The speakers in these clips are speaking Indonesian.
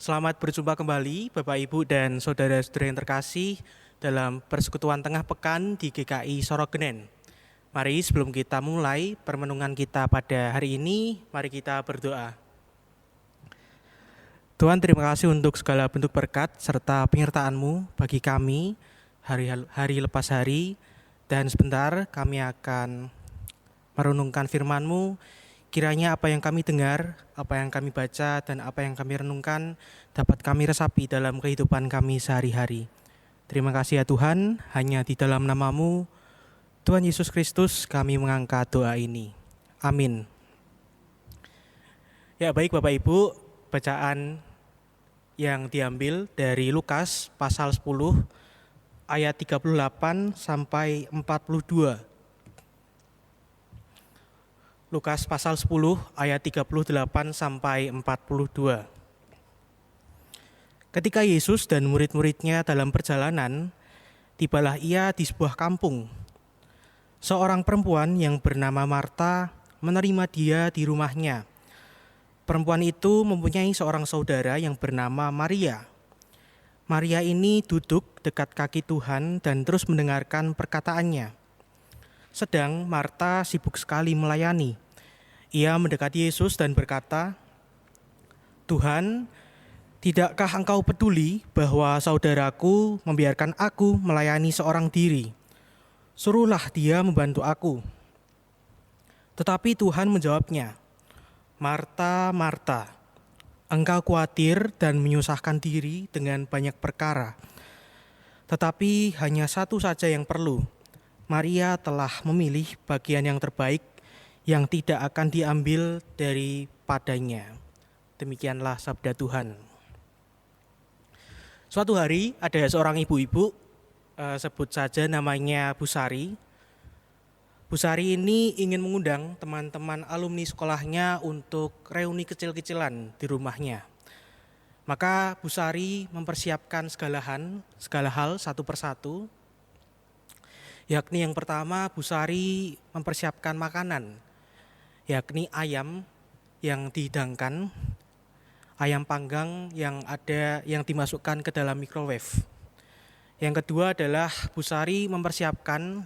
Selamat berjumpa kembali Bapak Ibu dan Saudara-saudara yang terkasih dalam persekutuan tengah pekan di GKI Sorogenen. Mari sebelum kita mulai permenungan kita pada hari ini, mari kita berdoa. Tuhan, terima kasih untuk segala bentuk berkat serta penyertaan-Mu bagi kami hari lepas hari, dan sebentar kami akan merenungkan firman-Mu. Kiranya apa yang kami dengar, apa yang kami baca, dan apa yang kami renungkan dapat kami resapi dalam kehidupan kami sehari-hari. Terima kasih ya Tuhan, hanya di dalam nama-Mu, Tuhan Yesus Kristus, kami mengangkat doa ini. Amin. Ya baik Bapak Ibu, bacaan yang diambil dari Lukas pasal 10 ayat 38 sampai 42. Lukas pasal 10 ayat 38 sampai 42. Ketika Yesus dan murid-muridnya dalam perjalanan, tibalah ia di sebuah kampung. Seorang perempuan yang bernama Marta menerima dia di rumahnya. Perempuan itu mempunyai seorang saudara yang bernama Maria. Maria ini duduk dekat kaki Tuhan dan terus mendengarkan perkataannya. Sedang Marta sibuk sekali melayani. Ia mendekati Yesus dan berkata, "Tuhan, tidakkah engkau peduli bahwa saudaraku membiarkan aku melayani seorang diri? Suruhlah dia membantu aku." Tetapi Tuhan menjawabnya, "Marta, Marta, engkau khawatir dan menyusahkan diri dengan banyak perkara. Tetapi hanya satu saja yang perlu. Maria telah memilih bagian yang terbaik yang tidak akan diambil daripadanya." Demikianlah sabda Tuhan. Suatu hari ada seorang ibu-ibu, sebut saja namanya Bu Sari. Bu Sari ini ingin mengundang teman-teman alumni sekolahnya untuk reuni kecil-kecilan di rumahnya. Maka Bu Sari mempersiapkan segala hal satu persatu. Yakni yang pertama, Bu Sari mempersiapkan makanan, yakni ayam yang dihidangkan, ayam panggang yang dimasukkan ke dalam microwave. Yang kedua adalah Bu Sari mempersiapkan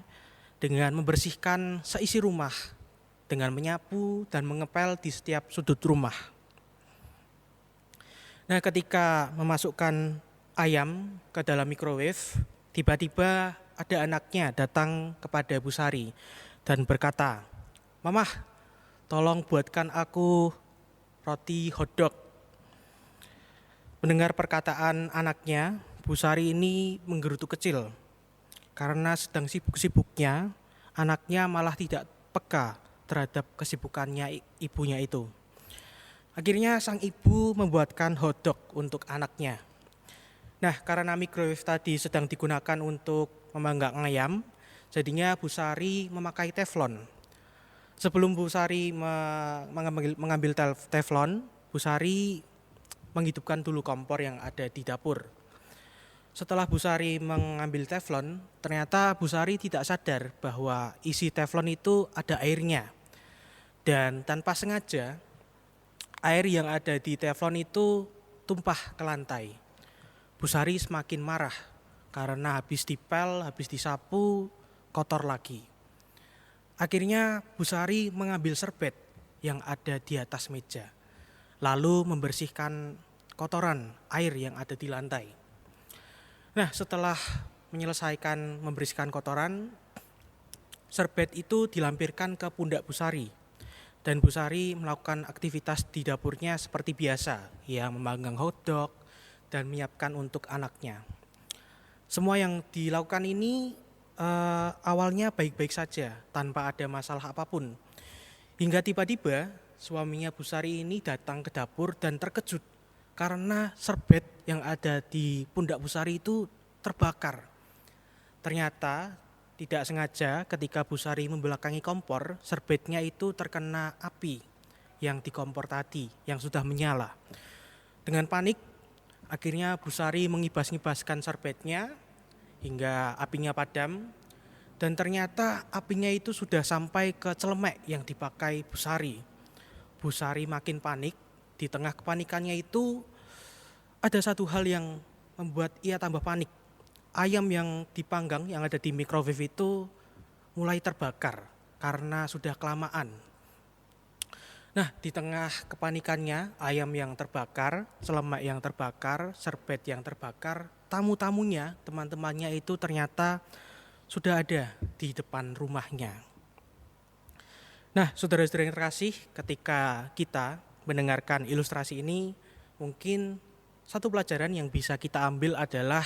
dengan membersihkan seisi rumah dengan menyapu dan mengepel di setiap sudut rumah. Nah, ketika memasukkan ayam ke dalam microwave, tiba-tiba ada anaknya datang kepada Bu Sari dan berkata, "Mamah, tolong buatkan aku roti hotdog." Mendengar perkataan anaknya, Bu Sari ini menggerutu kecil. Karena sedang sibuk-sibuknya, anaknya malah tidak peka terhadap kesibukannya ibunya itu. Akhirnya sang ibu membuatkan hotdog untuk anaknya. Nah, karena microwave tadi sedang digunakan untuk memanggang ayam, jadinya Bu Sari memakai teflon. Sebelum Bu Sari mengambil teflon, Bu Sari menghidupkan dulu kompor yang ada di dapur. Setelah Bu Sari mengambil teflon, ternyata Bu Sari tidak sadar bahwa isi teflon itu ada airnya. Dan tanpa sengaja, air yang ada di teflon itu tumpah ke lantai. Bu Sari semakin marah karena habis dipel, habis disapu, kotor lagi. Akhirnya Bu Sari mengambil serbet yang ada di atas meja, lalu membersihkan kotoran air yang ada di lantai. Nah, setelah menyelesaikan membersihkan kotoran, serbet itu dilampirkan ke pundak Bu Sari. Dan Bu Sari melakukan aktivitas di dapurnya seperti biasa, yang memanggang hotdog dan menyiapkan untuk anaknya. Semua yang dilakukan ini awalnya baik-baik saja, tanpa ada masalah apapun. Hingga tiba-tiba suaminya Bu Sari ini datang ke dapur dan terkejut karena serbet yang ada di pundak Bu Sari itu terbakar. Ternyata tidak sengaja ketika Bu Sari membelakangi kompor, serbetnya itu terkena api yang di kompor tadi yang sudah menyala. Dengan panik, akhirnya Bu Sari mengibas-ngibaskan serbetnya hingga apinya padam. Dan ternyata apinya itu sudah sampai ke celemek yang dipakai Bu Sari. Bu Sari makin panik. Di tengah kepanikannya itu ada satu hal yang membuat ia tambah panik. Ayam yang dipanggang yang ada di microwave itu mulai terbakar karena sudah kelamaan. Nah, di tengah kepanikannya, ayam yang terbakar, selemak yang terbakar, serbet yang terbakar, tamu-tamunya, teman-temannya itu ternyata sudah ada di depan rumahnya. Nah, saudara-saudara yang terkasih, ketika kita mendengarkan ilustrasi ini, mungkin satu pelajaran yang bisa kita ambil adalah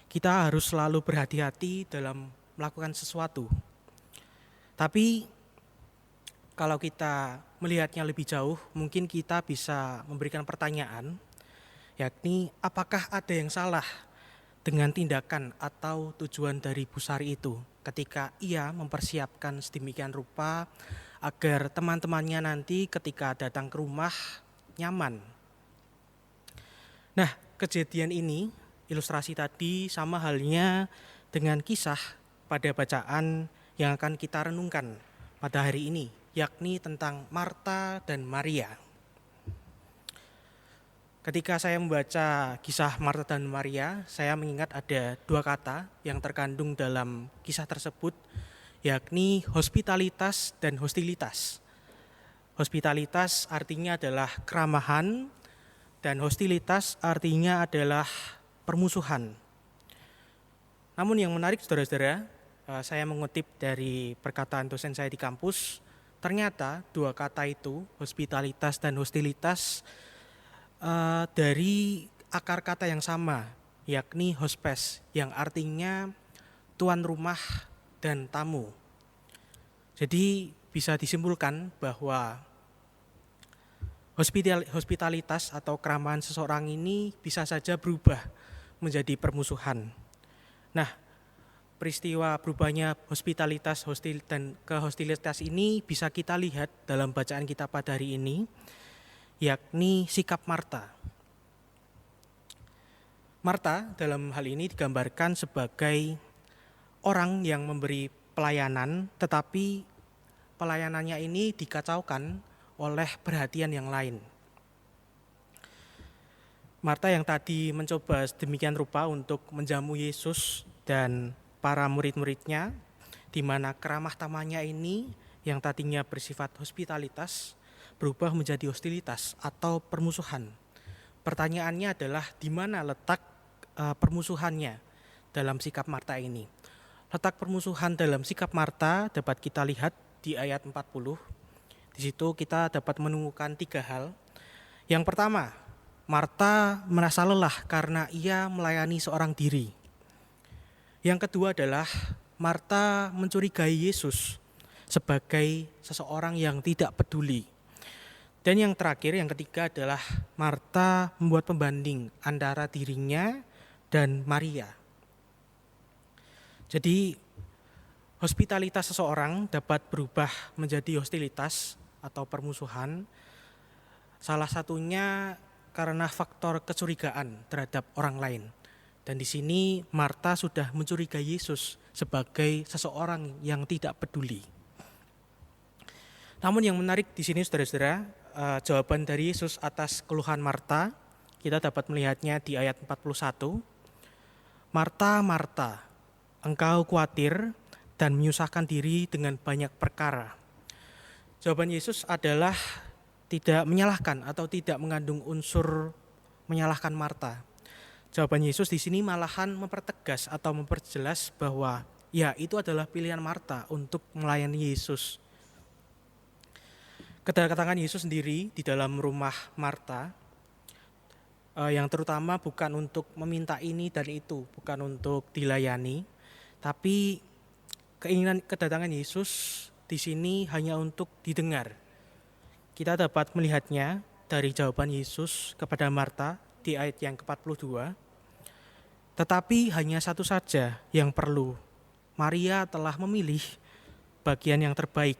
kita harus selalu berhati-hati dalam melakukan sesuatu. Tapi kalau kita melihatnya lebih jauh, mungkin kita bisa memberikan pertanyaan, yakni apakah ada yang salah dengan tindakan atau tujuan dari Busari itu ketika ia mempersiapkan sedemikian rupa agar teman-temannya nanti ketika datang ke rumah nyaman. Nah, kejadian ini, ilustrasi tadi sama halnya dengan kisah pada bacaan yang akan kita renungkan pada hari ini, yakni tentang Marta dan Maria. Ketika saya membaca kisah Marta dan Maria, saya mengingat ada dua kata yang terkandung dalam kisah tersebut, yakni hospitalitas dan hostilitas. Hospitalitas artinya adalah keramahan, dan hostilitas artinya adalah permusuhan. Namun yang menarik saudara-saudara, saya mengutip dari perkataan dosen saya di kampus, ternyata dua kata itu, hospitalitas dan hostilitas, dari akar kata yang sama, yakni hospes, yang artinya tuan rumah dan tamu. Jadi bisa disimpulkan bahwa hospitalitas atau keramahan seseorang ini bisa saja berubah menjadi permusuhan. Nah, peristiwa berubahnya hospitalitas dan ke hostilitas ini bisa kita lihat dalam bacaan kita pada hari ini, yakni sikap Marta. Marta dalam hal ini digambarkan sebagai orang yang memberi pelayanan, tetapi pelayanannya ini dikacaukan oleh perhatian yang lain. Marta yang tadi mencoba sedemikian rupa untuk menjamu Yesus dan para murid-muridnya, di mana keramah tamahnya ini yang tadinya bersifat hospitalitas berubah menjadi hostilitas atau permusuhan. Pertanyaannya adalah di mana letak permusuhannya dalam sikap Marta ini. Letak permusuhan dalam sikap Marta dapat kita lihat di ayat 40. Di situ kita dapat menemukan tiga hal. Yang pertama, Marta merasa lelah karena ia melayani seorang diri. Yang kedua adalah Marta mencurigai Yesus sebagai seseorang yang tidak peduli. Dan yang terakhir, yang ketiga adalah Marta membuat pembanding antara dirinya dan Maria. Jadi hospitalitas seseorang dapat berubah menjadi hostilitas atau permusuhan. Salah satunya karena faktor kecurigaan terhadap orang lain. Dan di sini Marta sudah mencurigai Yesus sebagai seseorang yang tidak peduli. Namun yang menarik di sini saudara-saudara, jawaban dari Yesus atas keluhan Marta, kita dapat melihatnya di ayat 41. Marta, Marta, engkau khawatir dan menyusahkan diri dengan banyak perkara. Jawaban Yesus adalah tidak menyalahkan atau tidak mengandung unsur menyalahkan Marta. Jawaban Yesus di sini malahan mempertegas atau memperjelas bahwa ya itu adalah pilihan Marta untuk melayani Yesus. Kedatangan Yesus sendiri di dalam rumah Marta, yang terutama bukan untuk meminta ini dan itu, bukan untuk dilayani, tapi keinginan kedatangan Yesus di sini hanya untuk didengar. Kita dapat melihatnya dari jawaban Yesus kepada Marta di ayat yang ke-42. Tetapi hanya satu saja yang perlu. Maria telah memilih bagian yang terbaik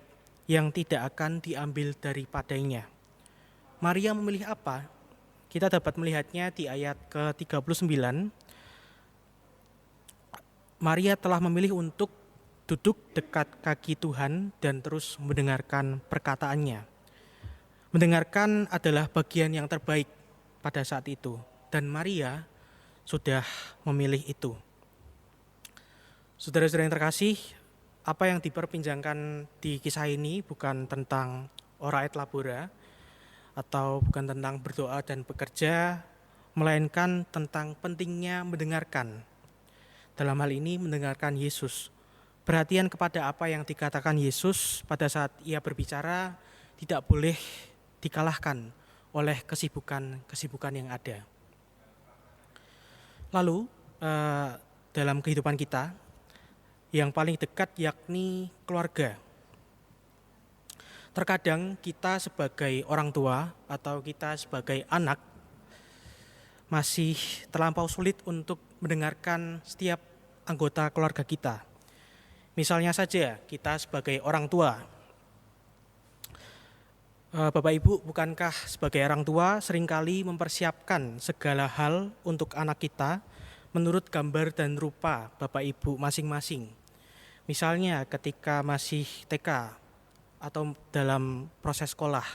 yang tidak akan diambil daripadanya. Maria memilih apa? Kita dapat melihatnya di ayat ke-39. Maria telah memilih untuk duduk dekat kaki Tuhan dan terus mendengarkan perkataannya. Mendengarkan adalah bagian yang terbaik pada saat itu. dan Maria sudah memilih itu. Saudara-saudara yang terkasih, apa yang diperbincangkan di kisah ini bukan tentang ora et labora atau bukan tentang berdoa dan bekerja, melainkan tentang pentingnya mendengarkan. Dalam hal ini mendengarkan Yesus. Perhatian kepada apa yang dikatakan Yesus pada saat ia berbicara tidak boleh dikalahkan oleh kesibukan yang ada. Lalu dalam kehidupan kita, yang paling dekat yakni keluarga. Terkadang kita sebagai orang tua atau kita sebagai anak masih terlampau sulit untuk mendengarkan setiap anggota keluarga kita. Misalnya saja kita sebagai orang tua. Bapak Ibu, bukankah sebagai orang tua seringkali mempersiapkan segala hal untuk anak kita menurut gambar dan rupa Bapak Ibu masing-masing? Misalnya ketika masih TK atau dalam proses sekolah.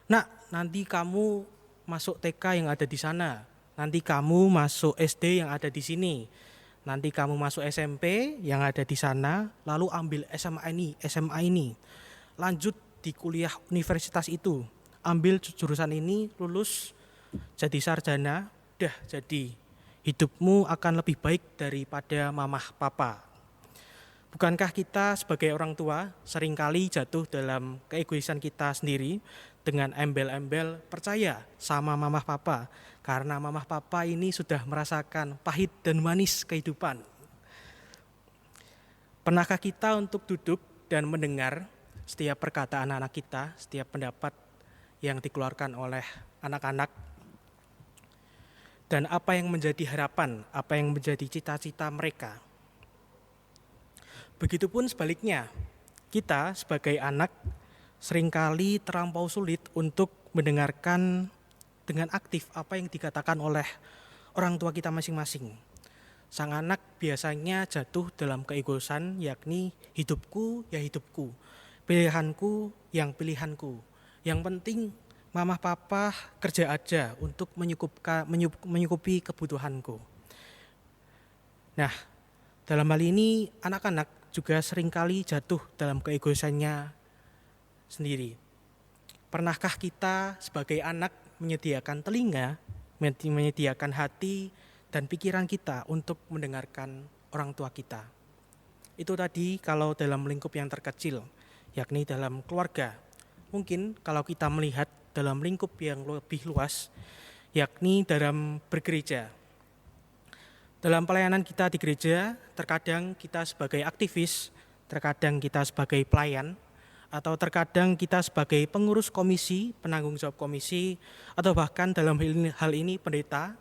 Nak, nanti kamu masuk TK yang ada di sana. Nanti kamu masuk SD yang ada di sini. Nanti kamu masuk SMP yang ada di sana, lalu ambil SMA ini. Lanjut di kuliah universitas itu. Ambil jurusan ini, lulus, jadi sarjana, dah jadi. Hidupmu akan lebih baik daripada mamah papa. Bukankah kita sebagai orang tua seringkali jatuh dalam keegoisan kita sendiri dengan embel-embel percaya sama mamah papa karena mamah papa ini sudah merasakan pahit dan manis kehidupan. Pernahkah kita untuk duduk dan mendengar setiap perkataan anak kita, setiap pendapat yang dikeluarkan oleh anak-anak, dan apa yang menjadi harapan, apa yang menjadi cita-cita mereka? Begitupun sebaliknya, kita sebagai anak seringkali terlampau sulit untuk mendengarkan dengan aktif apa yang dikatakan oleh orang tua kita masing-masing. Sang anak biasanya jatuh dalam keegoisan, yakni hidupku ya hidupku, pilihanku yang pilihanku. Yang penting mama papa kerja aja untuk menyukupi kebutuhanku. Nah, dalam hal ini anak-anak juga seringkali jatuh dalam keegoisannya sendiri. Pernahkah kita sebagai anak menyediakan telinga, menyediakan hati dan pikiran kita untuk mendengarkan orang tua kita? Itu tadi kalau dalam lingkup yang terkecil, yakni dalam keluarga. Mungkin kalau kita melihat dalam lingkup yang lebih luas, yakni dalam bergereja. Dalam pelayanan kita di gereja, terkadang kita sebagai aktivis, terkadang kita sebagai pelayan, atau terkadang kita sebagai pengurus komisi, penanggung jawab komisi, atau bahkan dalam hal ini pendeta,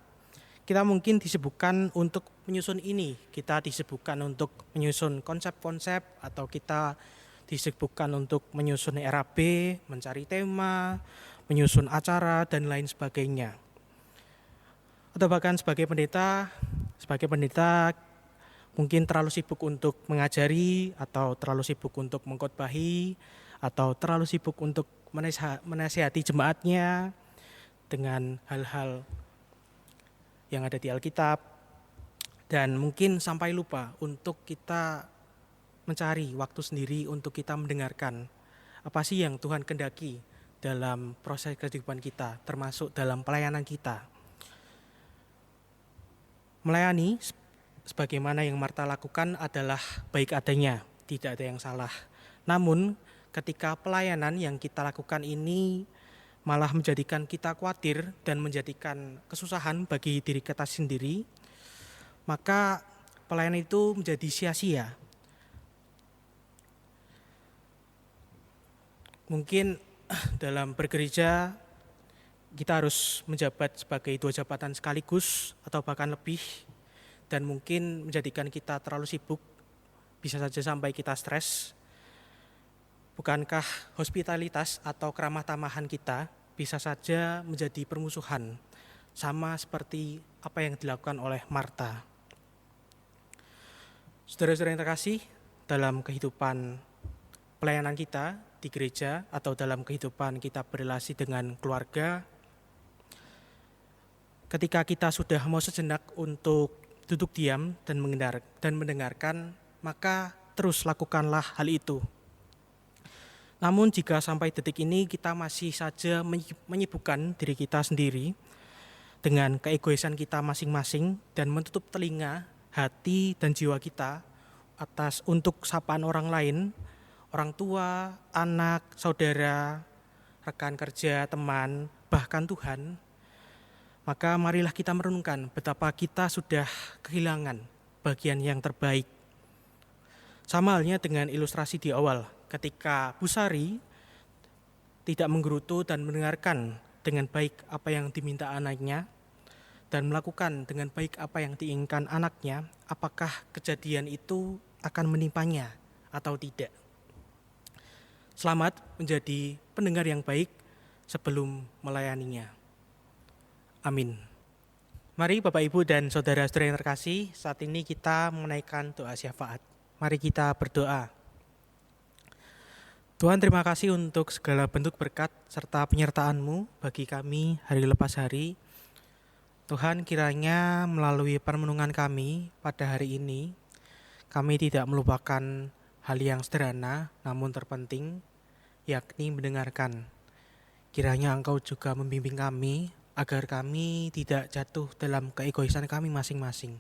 kita mungkin disibukkan untuk menyusun ini, kita disibukkan untuk menyusun konsep-konsep, atau kita disibukkan untuk menyusun RAB, mencari tema, menyusun acara, dan lain sebagainya. Atau bahkan sebagai pendeta mungkin terlalu sibuk untuk mengajari, atau terlalu sibuk untuk mengkhotbahi, atau terlalu sibuk untuk menasihati jemaatnya dengan hal-hal yang ada di Alkitab, dan mungkin sampai lupa untuk kita mencari waktu sendiri untuk kita mendengarkan apa sih yang Tuhan kehendaki dalam proses kehidupan kita, termasuk dalam pelayanan kita. Melayani sebagaimana yang Marta lakukan adalah baik adanya, tidak ada yang salah. Namun ketika pelayanan yang kita lakukan ini malah menjadikan kita khawatir dan menjadikan kesusahan bagi diri kita sendiri, maka pelayanan itu menjadi sia-sia. Mungkin dalam bergereja kita harus menjabat sebagai 2 jabatan sekaligus atau bahkan lebih, dan mungkin menjadikan kita terlalu sibuk, bisa saja sampai kita stres. Bukankah hospitalitas atau keramah tamahan kita bisa saja menjadi permusuhan, sama seperti apa yang dilakukan oleh Marta? Saudara-saudara yang terkasih, dalam kehidupan pelayanan kita di gereja atau dalam kehidupan kita berrelasi dengan keluarga, Ketika kita sudah mau sejenak untuk duduk diam dan mendengarkan, maka terus lakukanlah hal itu. Namun jika sampai detik ini kita masih saja menyibukkan diri kita sendiri dengan keegoisan kita masing-masing dan menutup telinga, hati, dan jiwa kita untuk sapaan orang lain, orang tua, anak, saudara, rekan kerja, teman, bahkan Tuhan, maka marilah kita merenungkan betapa kita sudah kehilangan bagian yang terbaik. Sama halnya dengan ilustrasi di awal, ketika Busari tidak menggerutu dan mendengarkan dengan baik apa yang diminta anaknya, dan melakukan dengan baik apa yang diinginkan anaknya, apakah kejadian itu akan menimpanya atau tidak. Selamat menjadi pendengar yang baik sebelum melayaninya. Amin. Mari Bapak Ibu dan Saudara-saudara yang terkasih, saat ini kita menaikkan doa syafaat. Mari kita berdoa. Tuhan, terima kasih untuk segala bentuk berkat serta penyertaan-Mu bagi kami hari lepas hari. Tuhan, kiranya melalui permenungan kami pada hari ini, kami tidak melupakan hal yang sederhana namun terpenting, yakni mendengarkan. Kiranya Engkau juga membimbing kami agar kami tidak jatuh dalam keegoisan kami masing-masing.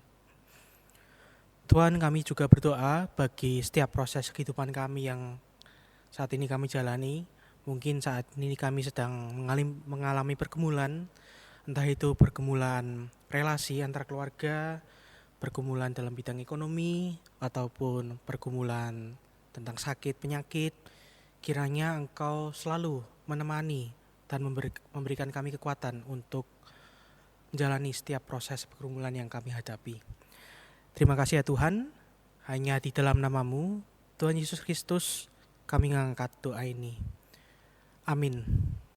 Tuhan, kami juga berdoa bagi setiap proses kehidupan kami yang saat ini kami jalani. Mungkin saat ini kami sedang mengalami pergumulan, entah itu pergumulan relasi antar keluarga, pergumulan dalam bidang ekonomi, ataupun pergumulan tentang sakit, penyakit. Kiranya Engkau selalu menemani dan memberikan kami kekuatan untuk menjalani setiap proses pergumulan yang kami hadapi. Terima kasih ya Tuhan, hanya di dalam nama-Mu, Tuhan Yesus Kristus, kami mengangkat doa ini. Amin.